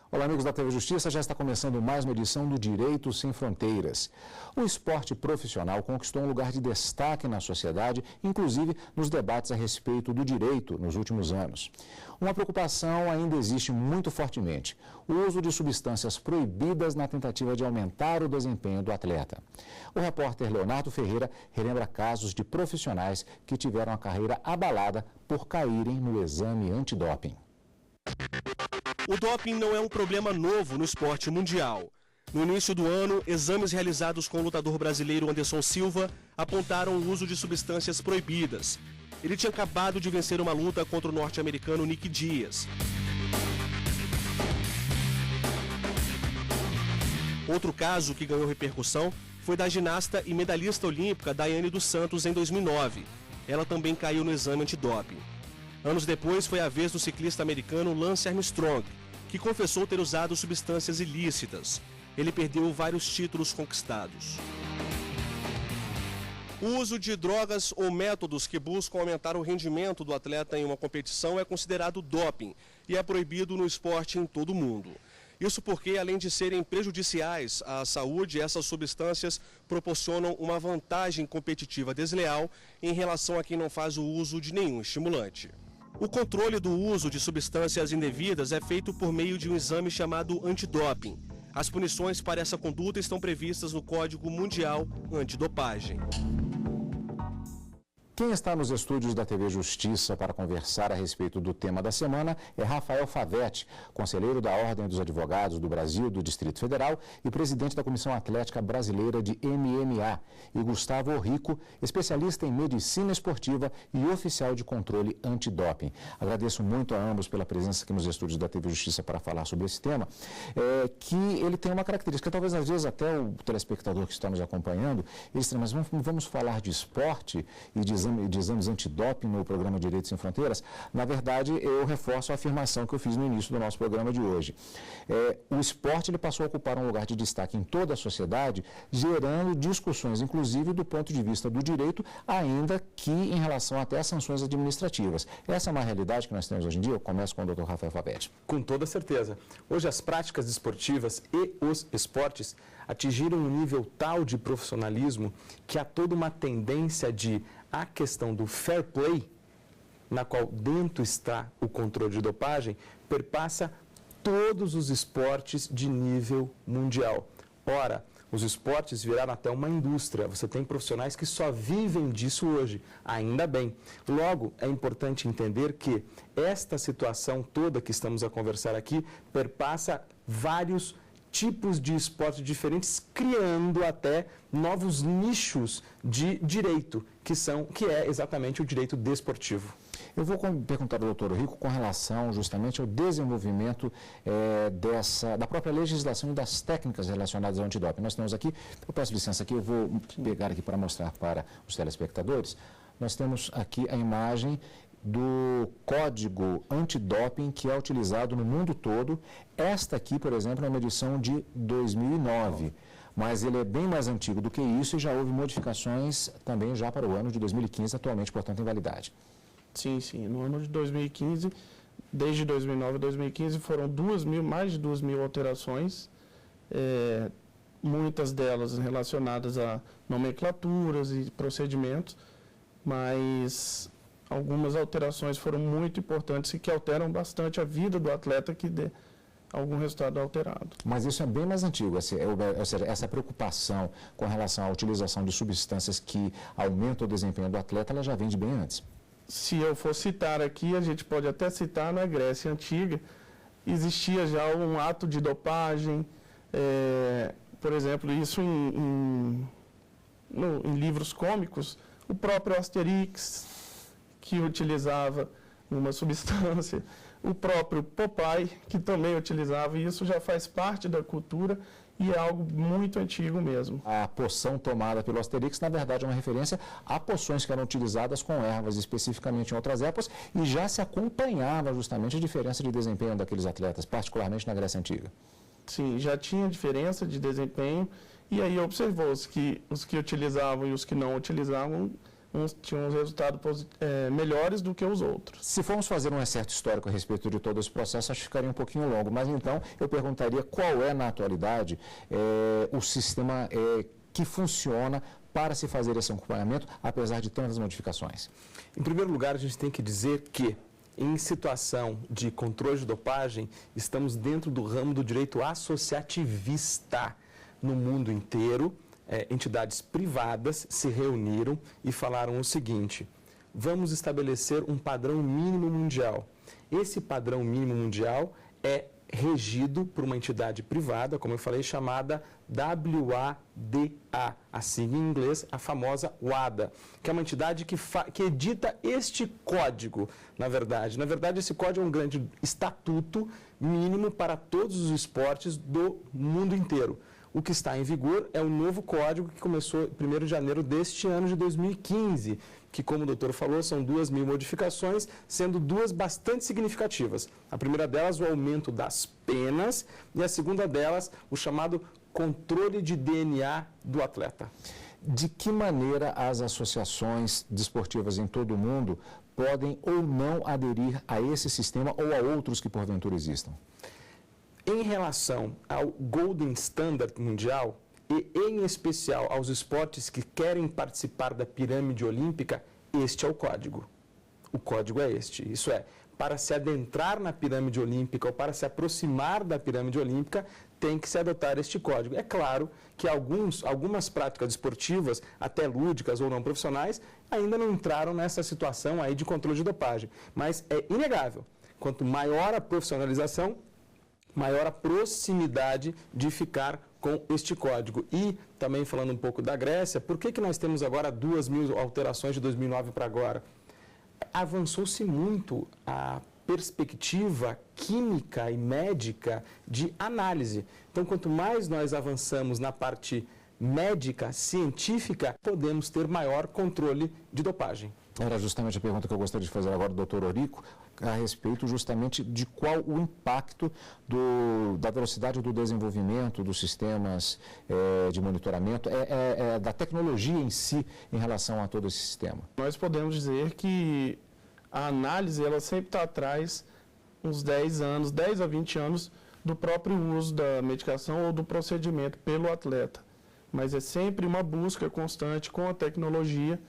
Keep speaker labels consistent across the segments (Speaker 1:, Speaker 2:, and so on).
Speaker 1: Olá, amigos da TV Justiça, já está começando mais uma edição do Direito Sem Fronteiras. O esporte profissional conquistou um lugar de destaque na sociedade, inclusive nos debates a respeito do direito nos últimos anos. Uma preocupação ainda existe muito fortemente: o uso de substâncias proibidas na tentativa de aumentar o desempenho do atleta. O repórter Leonardo Ferreira relembra casos de profissionais que tiveram a carreira abalada por caírem no exame antidoping.
Speaker 2: O doping não é um problema novo no esporte mundial. No início do ano, exames realizados com o lutador brasileiro Anderson Silva apontaram o uso de substâncias proibidas. Ele tinha acabado de vencer uma luta contra o norte-americano Nick Diaz. Outro caso que ganhou repercussão foi da ginasta e medalhista olímpica Daiane dos Santos em 2009. Ela também caiu no exame antidoping. Anos depois, foi a vez do ciclista americano Lance Armstrong, que confessou ter usado substâncias ilícitas. Ele perdeu vários títulos conquistados. O uso de drogas ou métodos que buscam aumentar o rendimento do atleta em uma competição é considerado doping e é proibido no esporte em todo o mundo. Isso porque, além de serem prejudiciais à saúde, essas substâncias proporcionam uma vantagem competitiva desleal em relação a quem não faz o uso de nenhum estimulante. O controle do uso de substâncias indevidas é feito por meio de um exame chamado antidoping. As punições para essa conduta estão previstas no Código Mundial Antidopagem.
Speaker 1: Quem está nos estúdios da TV Justiça para conversar a respeito do tema da semana é Rafael Favetti, conselheiro da Ordem dos Advogados do Brasil do Distrito Federal e presidente da Comissão Atlética Brasileira de MMA, e Gustavo Rico, especialista em medicina esportiva e oficial de controle antidoping. Agradeço muito a ambos pela presença aqui nos estúdios da TV Justiça para falar sobre esse tema, que ele tem uma característica, talvez às vezes até o telespectador que está nos acompanhando, ele diz, mas vamos falar de esporte e de exames antidoping no programa Direito Sem Fronteiras. Na verdade, eu reforço a afirmação que eu fiz no início do nosso programa de hoje. O esporte ele passou a ocupar um lugar de destaque em toda a sociedade, gerando discussões, inclusive do ponto de vista do direito, ainda que em relação até às sanções administrativas. Essa é uma realidade que nós temos hoje em dia? Eu começo com o Dr. Rafael Favetti.
Speaker 3: Com toda certeza. Hoje as práticas esportivas e os esportes atingiram um nível tal de profissionalismo que há toda uma tendência de a questão do fair play, na qual dentro está o controle de dopagem, perpassa todos os esportes de nível mundial. Ora, os esportes viraram até uma indústria. Você tem profissionais que só vivem disso hoje, ainda bem. Logo, é importante entender que esta situação toda que estamos a conversar aqui perpassa vários tipos de esportes diferentes, criando até novos nichos de direito, que é exatamente o direito desportivo.
Speaker 1: Eu vou perguntar ao doutor Rico com relação justamente ao desenvolvimento da própria legislação e das técnicas relacionadas ao antidoping. Nós temos aqui, eu peço licença aqui, eu vou pegar aqui para mostrar para os telespectadores. Nós temos aqui a imagem do código antidoping que é utilizado no mundo todo. Esta aqui, por exemplo, é uma edição de 2009, mas ele é bem mais antigo do que isso e já houve modificações também já para o ano de 2015, atualmente, portanto, em validade.
Speaker 4: Sim. No ano de 2015, desde 2009 a 2015, foram mais de 2.000 alterações, muitas delas relacionadas a nomenclaturas e procedimentos, mas algumas alterações foram muito importantes e que alteram bastante a vida do atleta que dê algum resultado alterado.
Speaker 1: Mas isso é bem mais antigo, ou seja, essa preocupação com relação à utilização de substâncias que aumentam o desempenho do atleta, ela já vem de bem antes.
Speaker 4: Se eu for citar aqui, a gente pode até citar na Grécia Antiga, existia já um ato de dopagem, por exemplo, isso em livros cômicos, o próprio Asterix, que utilizava uma substância, o próprio Popeye, que também utilizava, e isso já faz parte da cultura e é algo muito antigo mesmo.
Speaker 1: A poção tomada pelo Asterix, na verdade, é uma referência a poções que eram utilizadas com ervas, especificamente em outras épocas, e já se acompanhava justamente a diferença de desempenho daqueles atletas, particularmente na Grécia Antiga.
Speaker 4: Sim, já tinha diferença de desempenho, e aí observou os que utilizavam e os que não utilizavam, uns tinham resultados melhores do que os outros.
Speaker 1: Se formos fazer um excerto histórico a respeito de todo esse processo, acho que ficaria um pouquinho longo, mas então eu perguntaria qual é, na atualidade, o sistema que funciona para se fazer esse acompanhamento, apesar de tantas modificações.
Speaker 3: Em primeiro lugar, a gente tem que dizer que, em situação de controle de dopagem, estamos dentro do ramo do direito associativista. No mundo inteiro, entidades privadas se reuniram e falaram o seguinte: vamos estabelecer um padrão mínimo mundial. Esse padrão mínimo mundial é regido por uma entidade privada, como eu falei, chamada WADA, a sigla em inglês, a famosa WADA, que é uma entidade que edita este código, na verdade. Na verdade, esse código é um grande estatuto mínimo para todos os esportes do mundo inteiro. O que está em vigor é o novo código que começou em 1º de janeiro deste ano de 2015, que, como o doutor falou, são 2.000 modificações, sendo 2 bastante significativas. A primeira delas, o aumento das penas, e a segunda delas, o chamado controle de DNA do atleta.
Speaker 1: De que maneira as associações desportivas em todo o mundo podem ou não aderir a esse sistema ou a outros que porventura existam?
Speaker 3: Em relação ao Golden Standard mundial, e em especial aos esportes que querem participar da pirâmide olímpica, este é o código. O código é este. Isso é, para se adentrar na pirâmide olímpica ou para se aproximar da pirâmide olímpica, tem que se adotar este código. É claro que algumas práticas esportivas, até lúdicas ou não profissionais, ainda não entraram nessa situação aí de controle de dopagem. Mas é inegável, quanto maior a profissionalização, maior a proximidade de ficar com este código. E, também falando um pouco da Grécia, por que nós temos agora 2.000 alterações de 2009 para agora? Avançou-se muito a perspectiva química e médica de análise. Então, quanto mais nós avançamos na parte médica, científica, podemos ter maior controle de dopagem.
Speaker 1: Era justamente a pergunta que eu gostaria de fazer agora do doutor Eurico, a respeito justamente de qual o impacto da velocidade do desenvolvimento dos sistemas de monitoramento, da tecnologia em si em relação a todo esse sistema.
Speaker 4: Nós podemos dizer que a análise ela sempre está atrás uns 10 anos, 10 a 20 anos do próprio uso da medicação ou do procedimento pelo atleta. Mas é sempre uma busca constante com a tecnologia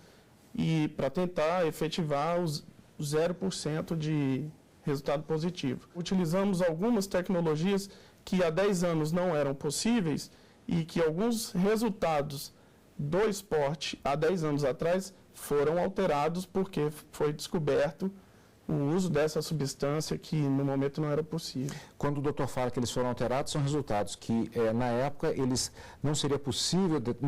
Speaker 4: e para tentar efetivar os 0% de resultado positivo. Utilizamos algumas tecnologias que há 10 anos não eram possíveis e que alguns resultados do esporte há 10 anos atrás foram alterados porque foi descoberto o uso dessa substância que no momento não era possível.
Speaker 1: Quando o doutor fala que eles foram alterados, são resultados que na época não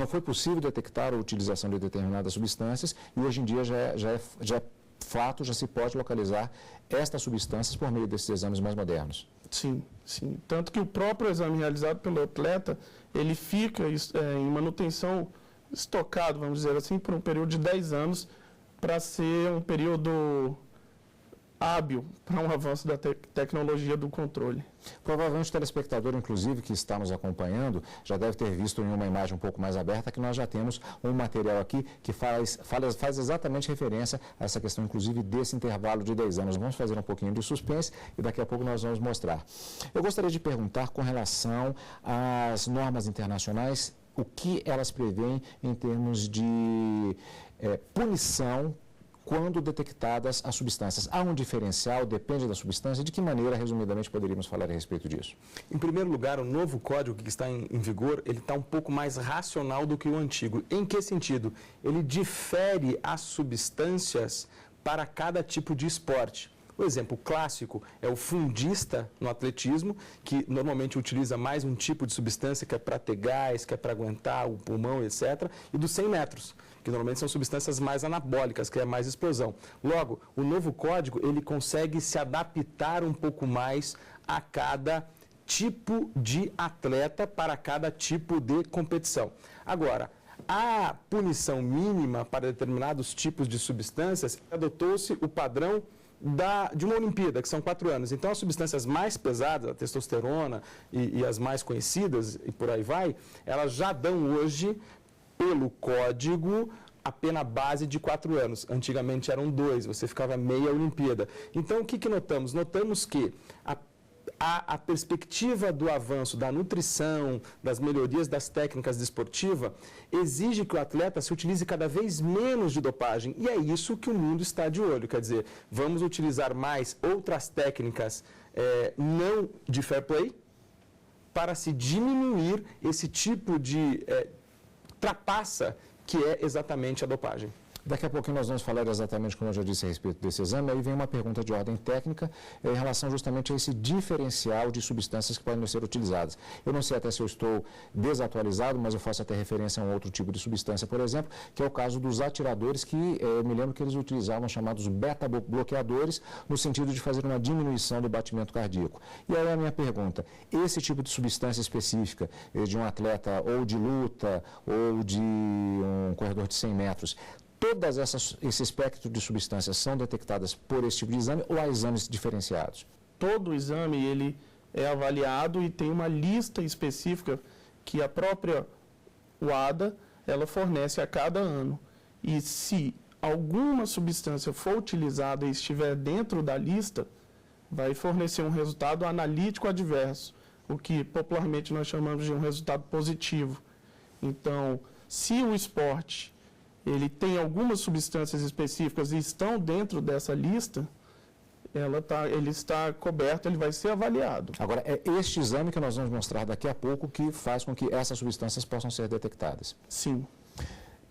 Speaker 1: foi possível detectar a utilização de determinadas substâncias e hoje em dia já é fato, já se pode localizar estas substâncias por meio desses exames mais modernos.
Speaker 4: Sim, sim. Tanto que o próprio exame realizado pelo atleta, ele fica em manutenção estocado, vamos dizer assim, por um período de 10 anos para ser um período hábil para um avanço da tecnologia do controle.
Speaker 1: Provavelmente o telespectador, inclusive, que está nos acompanhando, já deve ter visto em uma imagem um pouco mais aberta que nós já temos um material aqui que faz exatamente referência a essa questão, inclusive, desse intervalo de 10 anos. Vamos fazer um pouquinho de suspense e daqui a pouco nós vamos mostrar. Eu gostaria de perguntar com relação às normas internacionais, o que elas prevêem em termos de punição quando detectadas as substâncias. Há um diferencial, depende da substância? De que maneira, resumidamente, poderíamos falar a respeito disso?
Speaker 3: Em primeiro lugar, o novo código que está em vigor, ele está um pouco mais racional do que o antigo. Em que sentido? Ele difere as substâncias para cada tipo de esporte. O exemplo clássico é o fundista no atletismo, que normalmente utiliza mais um tipo de substância que é para ter gás, que é para aguentar o pulmão, etc. E dos 100 metros, que normalmente são substâncias mais anabólicas, que é mais explosão. Logo, o novo código, ele consegue se adaptar um pouco mais a cada tipo de atleta, para cada tipo de competição. Agora, a punição mínima para determinados tipos de substâncias, adotou-se o padrão de uma Olimpíada, que são 4 anos. Então, as substâncias mais pesadas, a testosterona e as mais conhecidas, e por aí vai, elas já dão hoje, pelo código, a pena base de 4 anos. Antigamente eram 2, você ficava meia Olimpíada. Então, o que notamos? Notamos que a perspectiva do avanço da nutrição, das melhorias das técnicas desportivas, exige que o atleta se utilize cada vez menos de dopagem. E é isso que o mundo está de olho. Quer dizer, vamos utilizar mais outras técnicas não de fair play para se diminuir esse tipo de trapaça que é exatamente a dopagem.
Speaker 1: Daqui a pouquinho nós vamos falar exatamente, como eu já disse, a respeito desse exame. Aí vem uma pergunta de ordem técnica em relação justamente a esse diferencial de substâncias que podem ser utilizadas. Eu não sei até se eu estou desatualizado, mas eu faço até referência a um outro tipo de substância, por exemplo, que é o caso dos atiradores, que eu me lembro que eles utilizavam chamados beta-bloqueadores, no sentido de fazer uma diminuição do batimento cardíaco. E aí a minha pergunta, esse tipo de substância específica de um atleta ou de luta ou de um corredor de 100 metros, todas esse espectro de substâncias são detectadas por esse tipo de exame ou há exames diferenciados?
Speaker 4: Todo exame ele é avaliado e tem uma lista específica que a própria WADA ela fornece a cada ano. E se alguma substância for utilizada e estiver dentro da lista, vai fornecer um resultado analítico adverso, o que popularmente nós chamamos de um resultado positivo. Então, se o esporte ele tem algumas substâncias específicas e estão dentro dessa lista, ele está coberto, ele vai ser avaliado.
Speaker 1: Agora, é este exame que nós vamos mostrar daqui a pouco que faz com que essas substâncias possam ser detectadas?
Speaker 4: Sim.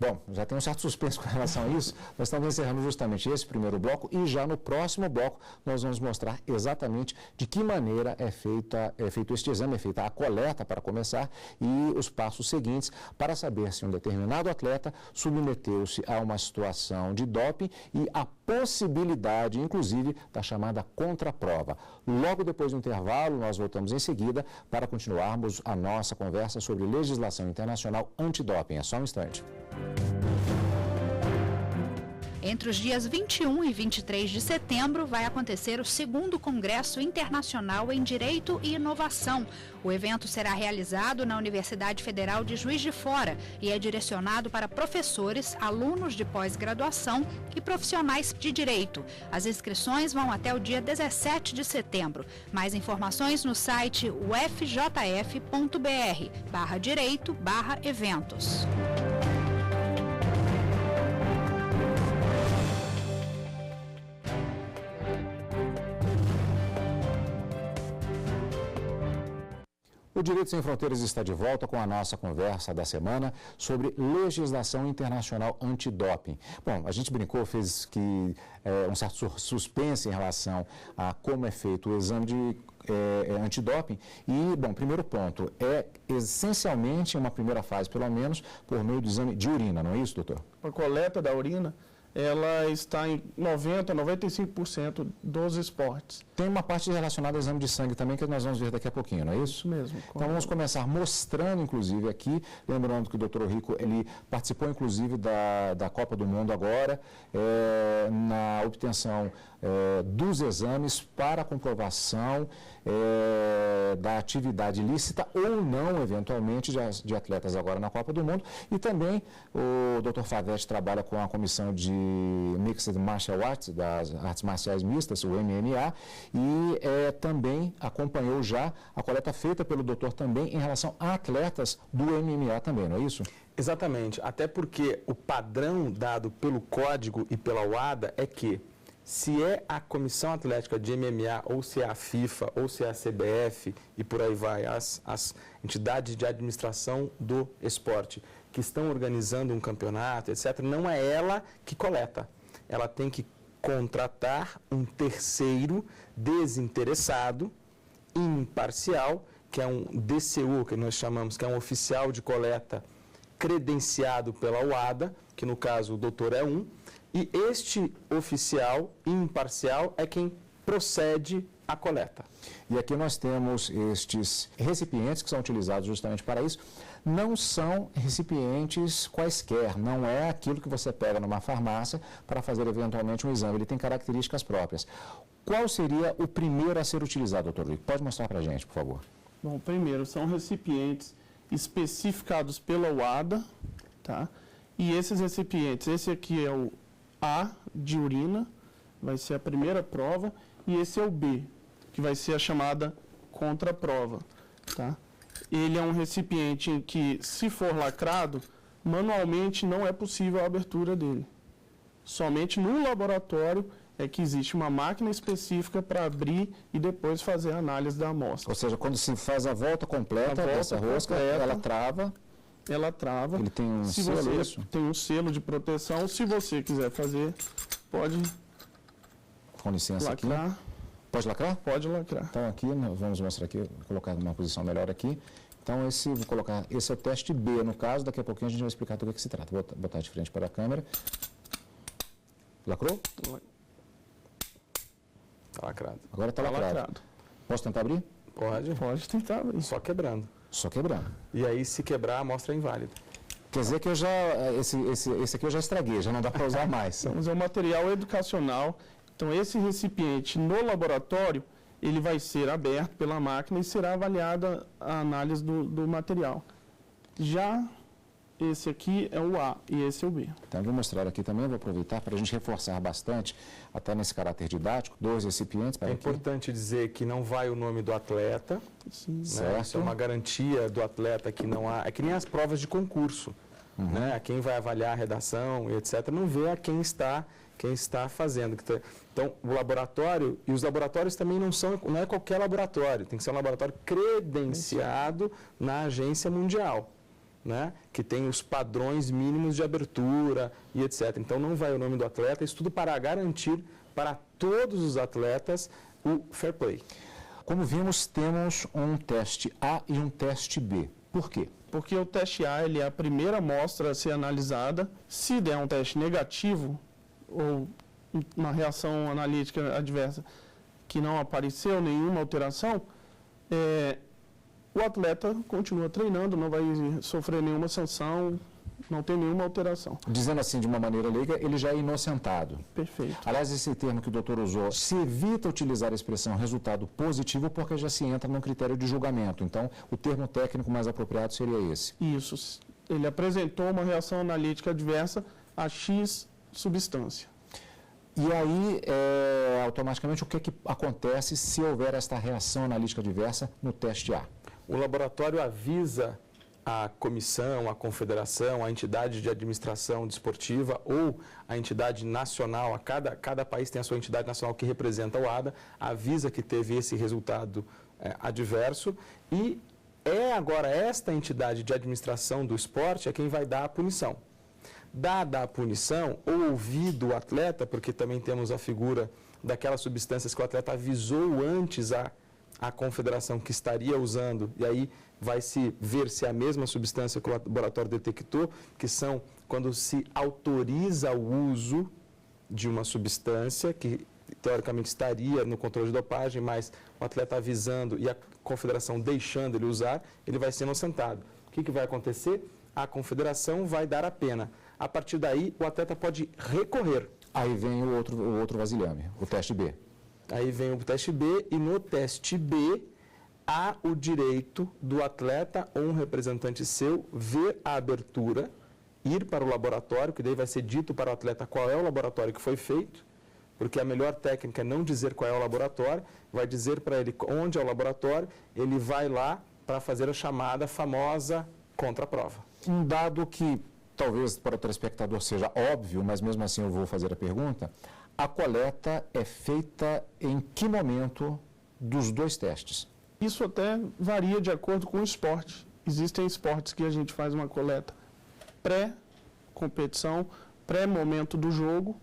Speaker 1: Bom, já tem um certo suspense com relação a isso. Nós estamos encerrando justamente esse primeiro bloco e já no próximo bloco nós vamos mostrar exatamente de que maneira é feito este exame, é feita a coleta para começar e os passos seguintes para saber se um determinado atleta submeteu-se a uma situação de doping e a possibilidade, inclusive, da chamada contraprova. Logo depois do intervalo, nós voltamos em seguida para continuarmos a nossa conversa sobre legislação internacional antidoping. É só um instante.
Speaker 5: Entre os dias 21 e 23 de setembro vai acontecer o 2º Congresso Internacional em Direito e Inovação. O evento será realizado na Universidade Federal de Juiz de Fora e é direcionado para professores, alunos de pós-graduação e profissionais de direito. As inscrições vão até o dia 17 de setembro. Mais informações no site ufjf.br/direito/eventos.
Speaker 1: O Direito Sem Fronteiras está de volta com a nossa conversa da semana sobre legislação internacional antidoping. Bom, a gente brincou, fez um certo suspense em relação a como é feito o exame de antidoping. E, bom, primeiro ponto, é essencialmente uma primeira fase, pelo menos, por meio do exame de urina, não é isso, doutor?
Speaker 4: A coleta da urina, ela está em 90% a 95% dos esportes.
Speaker 1: Tem uma parte relacionada ao exame de sangue também que nós vamos ver daqui a pouquinho, não é isso?
Speaker 4: Isso mesmo.
Speaker 1: Então vamos começar mostrando, inclusive, aqui, lembrando que o Dr. Rico, ele participou, inclusive, da Copa do Mundo agora, na obtenção dos exames para comprovação da atividade lícita ou não, eventualmente, de atletas agora na Copa do Mundo. E também o Dr. Favete trabalha com a comissão de Mixed Martial Arts, das artes marciais mistas, o MMA, e também acompanhou já a coleta feita pelo doutor também em relação a atletas do MMA também, não é isso?
Speaker 3: Exatamente, até porque o padrão dado pelo Código e pela WADA é que se é a Comissão Atlética de MMA, ou se é a FIFA, ou se é a CBF, e por aí vai, as entidades de administração do esporte, que estão organizando um campeonato, etc., não é ela que coleta. Ela tem que contratar um terceiro desinteressado, imparcial, que é um DCU, que nós chamamos, que é um oficial de coleta credenciado pela WADA, que no caso o doutor é um, e este oficial imparcial é quem procede à coleta.
Speaker 1: E aqui nós temos estes recipientes que são utilizados justamente para isso. Não são recipientes quaisquer, não é aquilo que você pega numa farmácia para fazer eventualmente um exame, ele tem características próprias. Qual seria o primeiro a ser utilizado, doutor Luiz? Pode mostrar para a gente, por favor.
Speaker 4: Bom, primeiro, são recipientes especificados pela WADA, tá? E esses recipientes, esse aqui é o A de urina, vai ser a primeira prova, e esse é o B, que vai ser a chamada contraprova, tá? Ele é um recipiente em que, se for lacrado, manualmente não é possível a abertura dele. Somente no laboratório é que existe uma máquina específica para abrir e depois fazer a análise da amostra.
Speaker 1: Ou seja, quando se faz a volta completa dessa rosca, ela trava.
Speaker 4: Ela trava.
Speaker 1: Ele tem um
Speaker 4: se
Speaker 1: selo,
Speaker 4: você
Speaker 1: isso?
Speaker 4: Tem um selo de proteção. Se você quiser fazer, pode
Speaker 1: Com licença
Speaker 4: lacrar.
Speaker 1: aqui. Pode lacrar?
Speaker 4: Pode lacrar.
Speaker 1: Então aqui, vamos mostrar aqui, vou colocar numa posição melhor aqui. Então vou colocar, esse é o teste B, no caso, daqui a pouquinho a gente vai explicar do que se trata. Vou botar de frente para a câmera. Lacrou?
Speaker 3: Está lacrado.
Speaker 1: Agora está lacrado. Posso tentar abrir?
Speaker 3: Pode.
Speaker 4: Pode tentar abrir.
Speaker 3: Só quebrando.
Speaker 1: Só quebrando.
Speaker 3: E aí, se quebrar, a amostra é inválida.
Speaker 1: Quer dizer que eu já, esse aqui eu já estraguei, já não dá para usar mais.
Speaker 4: Vamos é um material educacional. Então, esse recipiente no laboratório, ele vai ser aberto pela máquina e será avaliada a análise do material. Já esse aqui é o A e esse é o B.
Speaker 1: Então, eu vou mostrar aqui também, vou aproveitar para a gente reforçar bastante, até nesse caráter didático, 2 recipientes.
Speaker 3: É importante dizer que não vai o nome do atleta,
Speaker 4: Sim.
Speaker 3: né? Isso é uma garantia do atleta que não há... É que nem as provas de concurso, né? A quem vai avaliar a redação e etc. não vê a quem está fazendo. Então, o laboratório, e os laboratórios também não é qualquer laboratório, tem que ser um laboratório credenciado na Agência Mundial, né? Que tem os padrões mínimos de abertura e etc. Então, não vai o nome do atleta, isso tudo para garantir para todos os atletas o fair play.
Speaker 1: Como vimos, temos um teste A e um teste B. Por quê?
Speaker 4: Porque o teste A ele é a primeira amostra a ser analisada. Se der um teste negativo, ou uma reação analítica adversa que não apareceu nenhuma alteração, o atleta continua treinando, não vai sofrer nenhuma sanção, não tem nenhuma alteração.
Speaker 1: Dizendo assim de uma maneira leiga, ele já é inocentado.
Speaker 4: Perfeito.
Speaker 1: Aliás, esse termo que o doutor usou, se evita utilizar a expressão resultado positivo porque já se entra num critério de julgamento. Então, o termo técnico mais apropriado seria esse.
Speaker 4: Isso. Ele apresentou uma reação analítica adversa a X substância.
Speaker 1: E aí, automaticamente, o que acontece se houver esta reação analítica adversa no teste A?
Speaker 3: O laboratório avisa a comissão, a confederação, a entidade de administração desportiva ou a entidade nacional, cada país tem a sua entidade nacional que representa o ADA, avisa que teve esse resultado adverso e agora esta entidade de administração do esporte é quem vai dar a punição. Dada a punição, ou ouvido o atleta, porque também temos a figura daquelas substâncias que o atleta avisou antes a confederação que estaria usando, e aí vai se ver se é a mesma substância que o laboratório detectou, que são quando se autoriza o uso de uma substância que teoricamente estaria no controle de dopagem, mas o atleta avisando e a confederação deixando ele usar, ele vai ser inocentado. O que vai acontecer? A confederação vai dar a pena. A partir daí, o atleta pode recorrer.
Speaker 1: Aí vem o outro vasilhame, o teste B.
Speaker 3: Aí vem o teste B e no teste B há o direito do atleta ou um representante seu ver a abertura, ir para o laboratório, que daí vai ser dito para o atleta qual é o laboratório que foi feito, porque a melhor técnica é não dizer qual é o laboratório, vai dizer para ele onde é o laboratório, ele vai lá para fazer a chamada famosa contraprova.
Speaker 1: Um dado que talvez para o telespectador seja óbvio, mas mesmo assim eu vou fazer a pergunta. A coleta é feita em que momento dos 2 testes?
Speaker 4: Isso até varia de acordo com o esporte. Existem esportes que a gente faz uma coleta pré-competição, pré-momento do jogo,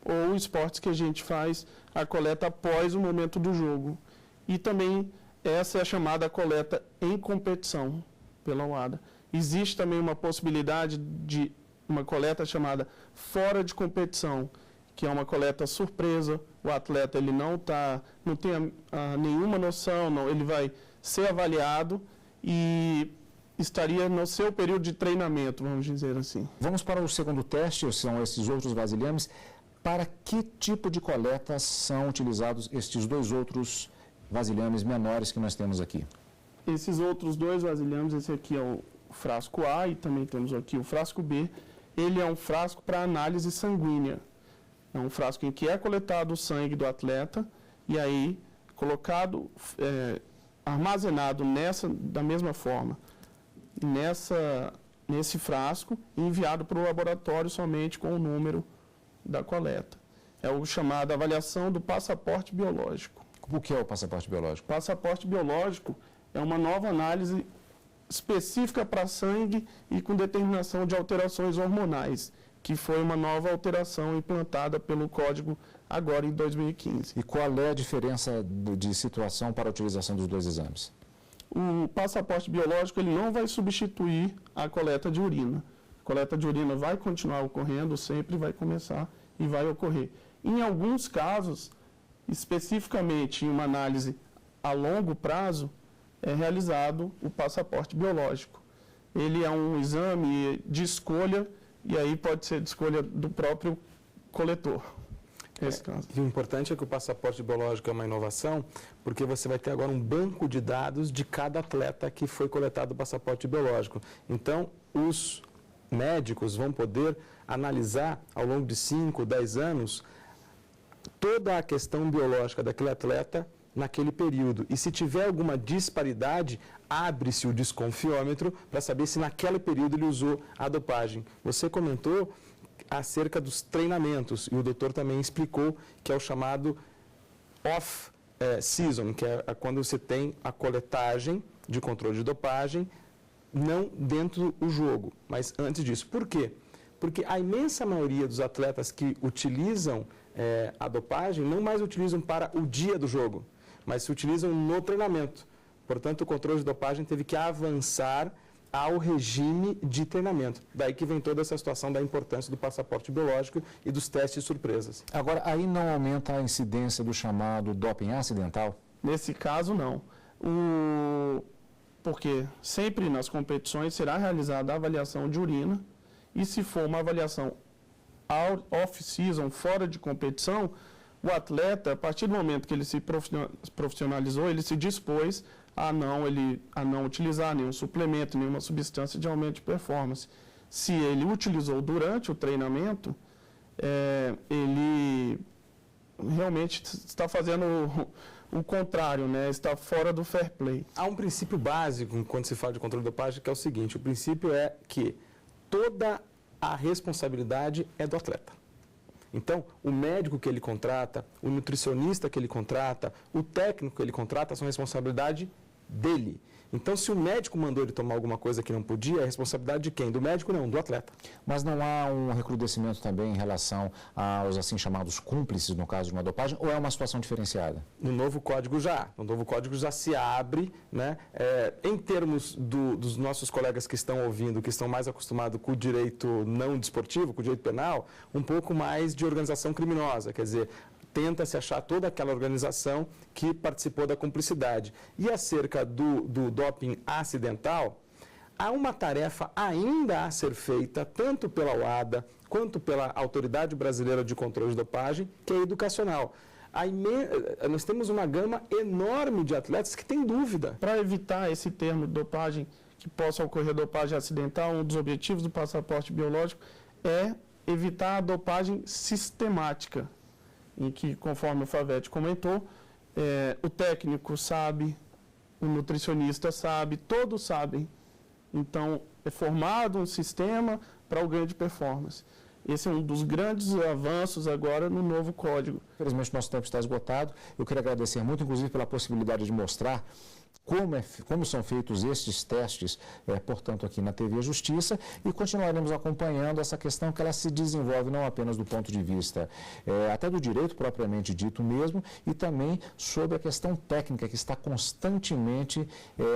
Speaker 4: ou esportes que a gente faz a coleta após o momento do jogo. E também essa é a chamada coleta em competição pela UADA. Existe também uma possibilidade de uma coleta chamada fora de competição, que é uma coleta surpresa. O atleta ele não tem nenhuma noção, ele vai ser avaliado e estaria no seu período de treinamento, vamos dizer assim.
Speaker 1: Vamos para o segundo teste, são esses outros vasilhames. Para que tipo de coleta são utilizados estes 2 outros vasilhames menores que nós temos aqui?
Speaker 4: Esses outros 2 vasilhames, esse aqui é o frasco A e também temos aqui o frasco B. ele é um frasco para análise sanguínea. É um frasco em que é coletado o sangue do atleta e aí colocado, armazenado da mesma forma, nesse frasco e enviado para o laboratório somente com o número da coleta. É o chamado avaliação do passaporte biológico.
Speaker 1: O que é o passaporte biológico?
Speaker 4: Passaporte biológico é uma nova análise específica para sangue e com determinação de alterações hormonais, que foi uma nova alteração implantada pelo Código agora em 2015.
Speaker 1: E qual é a diferença de situação para a utilização dos dois exames?
Speaker 4: O passaporte biológico ele não vai substituir a coleta de urina. A coleta de urina vai continuar ocorrendo, sempre vai começar e vai ocorrer. Em alguns casos, especificamente em uma análise a longo prazo, é realizado o passaporte biológico. Ele é um exame de escolha e aí pode ser de escolha do próprio coletor. Nesse caso.
Speaker 3: E o importante é que o passaporte biológico é uma inovação, porque você vai ter agora um banco de dados de cada atleta que foi coletado o passaporte biológico. Então, os médicos vão poder analisar ao longo de 5, 10 anos toda a questão biológica daquele atleta naquele período. E se tiver alguma disparidade, abre-se o desconfiômetro para saber se naquele período ele usou a dopagem. Você comentou acerca dos treinamentos e o doutor também explicou que é o chamado off-season, que é quando você tem a coletagem de controle de dopagem, não dentro do jogo, mas antes disso. Por quê? Porque a imensa maioria dos atletas que utilizam a dopagem não mais utilizam para o dia do jogo, mas se utilizam no treinamento. Portanto, o controle de dopagem teve que avançar ao regime de treinamento. Daí que vem toda essa situação da importância do passaporte biológico e dos testes surpresas.
Speaker 1: Agora, aí não aumenta a incidência do chamado doping acidental?
Speaker 4: Nesse caso, não. Porque sempre nas competições será realizada a avaliação de urina e se for uma avaliação off-season, fora de competição, o atleta, a partir do momento que ele se profissionalizou, ele se dispôs a não utilizar nenhum suplemento, nenhuma substância de aumento de performance. Se ele utilizou durante o treinamento, ele realmente está fazendo o contrário, né? Está fora do fair play.
Speaker 3: Há um princípio básico quando se fala de controle de dopagem, que é o seguinte: o princípio é que toda a responsabilidade é do atleta. Então, o médico que ele contrata, o nutricionista que ele contrata, o técnico que ele contrata são responsabilidade dele. Então, se o médico mandou ele tomar alguma coisa que não podia, é responsabilidade de quem? Do médico? Não, do atleta.
Speaker 1: Mas não há um recrudescimento também em relação aos assim chamados cúmplices no caso de uma dopagem, ou é uma situação diferenciada?
Speaker 3: No novo código já há. No novo código já se abre, né? Em termos dos nossos colegas que estão ouvindo, que estão mais acostumados com o direito não desportivo, com o direito penal, um pouco mais de organização criminosa, quer dizer, tenta-se achar toda aquela organização que participou da cumplicidade. E acerca do doping acidental, há uma tarefa ainda a ser feita, tanto pela UADA quanto pela Autoridade Brasileira de Controle de Dopagem, que é educacional. Nós temos uma gama enorme de atletas que têm dúvida.
Speaker 4: Para evitar esse termo de dopagem, que possa ocorrer dopagem acidental, um dos objetivos do passaporte biológico é evitar a dopagem sistemática, em que, conforme o Favete comentou, o técnico sabe, o nutricionista sabe, todos sabem. Então, é formado um sistema para o ganho de performance. Esse é um dos grandes avanços agora no novo código.
Speaker 1: Infelizmente, nosso tempo está esgotado. Eu queria agradecer muito, inclusive, pela possibilidade de mostrar como são feitos estes testes, portanto, aqui na TV Justiça, e continuaremos acompanhando essa questão que ela se desenvolve não apenas do ponto de vista até do direito propriamente dito mesmo, e também sobre a questão técnica que está constantemente,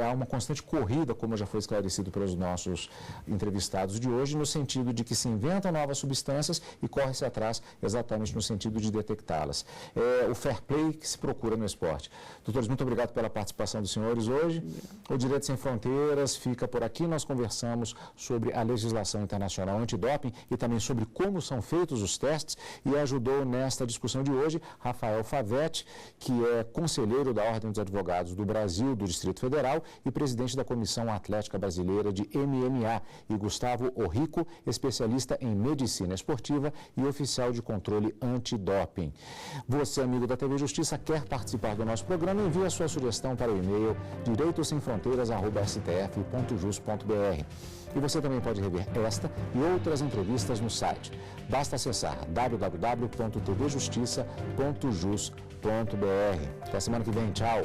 Speaker 1: há uma constante corrida, como já foi esclarecido pelos nossos entrevistados de hoje, no sentido de que se inventam novas substâncias e corre-se atrás exatamente no sentido de detectá-las. delas. É o fair play que se procura no esporte. Doutores, muito obrigado pela participação dos senhores hoje. O Direito Sem Fronteiras fica por aqui. Nós conversamos sobre a legislação internacional antidoping e também sobre como são feitos os testes, e ajudou nesta discussão de hoje Rafael Favetti, que é conselheiro da Ordem dos Advogados do Brasil, do Distrito Federal, e presidente da Comissão Atlética Brasileira de MMA, e Gustavo Orrico, especialista em medicina esportiva e oficial de controle antidoping. Você, amigo da TV Justiça, quer participar do nosso programa? Envie a sua sugestão para o e-mail direitosemfronteiras@stf.jus.br. E você também pode rever esta e outras entrevistas no site. Basta acessar www.tvjustiça.jus.br. Até semana que vem. Tchau!